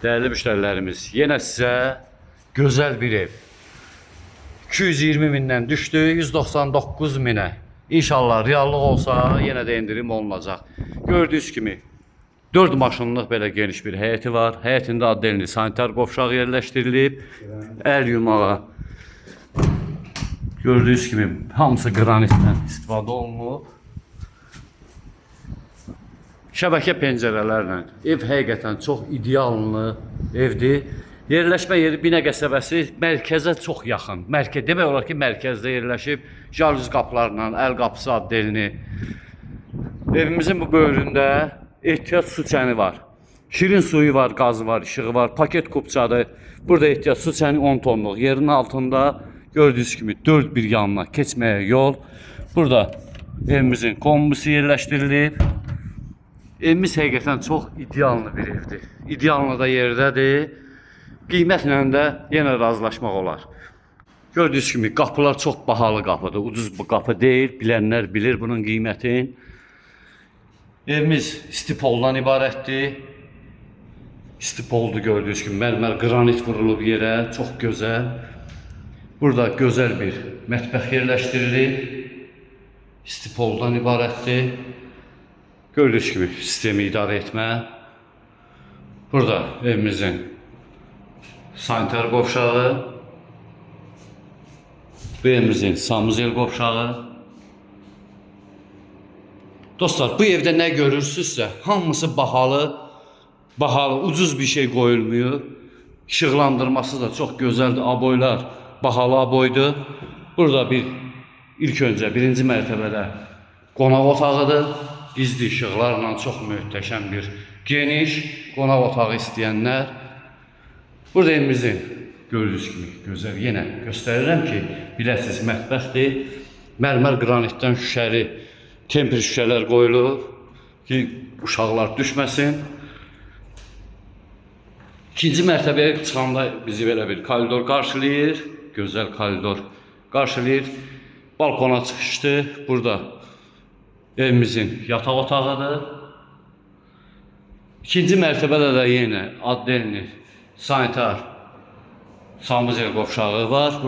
Değerli müşterilerimiz, yine size güzel bir ev. 220 bindən düştü, 199 binə. İnşallah reallıq olsa yine de indirim olunacaq. Gördüğünüz kimi 4 maşınlıq belə geniş bir həyəti var. Həyətində addelini sanitar qovşağı yerləşdirilib. Əl yumağa. Gördüğünüz kimi hamısı qranitdən istifadə olunub. Şəbəkə pəncərələrlə ev həqiqətən çox ideallı evdir. Yerləşmə yeri Binə qəsəbəsi mərkəzə çox yaxın. Demək olar ki, mərkəzdə yerləşib. Jalüz qapılarla, əl qapısı addelini. Evimizin bu bölümündə ehtiyat su çəni var. Şirin suyu var, qazı var, işığı var, paket kupçadır. Burada ehtiyat su çəni 10 tonluq. Yerin altında gördüğünüz kimi 4 bir yanına keçməyə yol. Burada evimizin kombusu yerləşdirilib. Evimiz həqiqətən çox ideallı bir evdir. İdeallı da yerdədir. Qiymətlə də yenə razılaşmaq olar. Gördüğünüz kimi qapılar çox bahalı qapıdır. Ucuz bu qapı deyil. Bilənlər bilir bunun qiymətini. Evimiz stipoldan ibarətdir. Stipoldur gördüğünüz kimi. Mərmər qranit vurulub yerə. Çox gözəl. Burada gözəl bir mətbəx yerləşdirilir. Stipoldan ibarətdir. Gördüğünüz gibi sistemi idarə etmə. Burada evimizin sanitar qovşağı. Bu evimizin samuzel qovşağı. Dostlar, bu evdə nə görürsünüzsə, hamısı bahalı, ucuz bir şey qoyulmuyor. İşıqlandırması da çox gözəldir. Aboylar bahalı aboydur. Burada ilk öncə birinci mərtəbədə qonaq otağıdır. Gizli ışıqlarla çox möhtəşəm bir geniş qonaq otağı istəyənlər. Burada evimizin gördüyünüz kimi gözəl yenə göstərirəm ki, biləsiniz mətbəxdir. Mərmər qranitdən şüşəli temper şüşələr qoyulur ki, uşaqlar düşməsin. İkinci mərtəbəyə çıxanda bizi belə bir koridor qarşılayır. Gözəl koridor qarşılayır. Balkona çıxışdı. Burada evimizin yataq otağıdır. İkinci mərtəbədə də yenə addelini sanitar samuzel qovşağı var.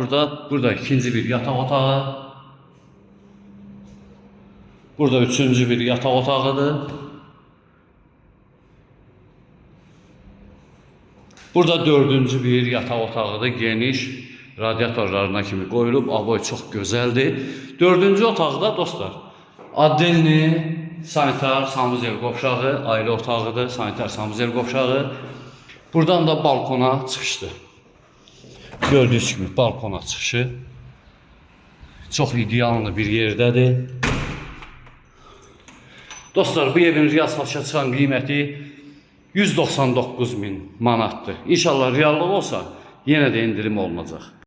Burada ikinci bir yataq otağı. Burada üçüncü bir yataq otağıdır. Burada dördüncü bir yataq otağıdır. Geniş radiatorlarına kimi qoyulub. Aboy çox gözəldir. Dördüncü otaqda dostlar addelini sanitar samuzel qovşağı ayrı otağıdır. Sanitar samuzel qovşağı. Buradan da balkona çıxışdı. Gördüğünüz gibi balkona çıxışı çox ideallı bir yerdədir. Dostlar, bu evin real satışa çıxan qiyməti 199 bin manatdır. İnşallah reallıq olsa yenə də indirim olunacaq.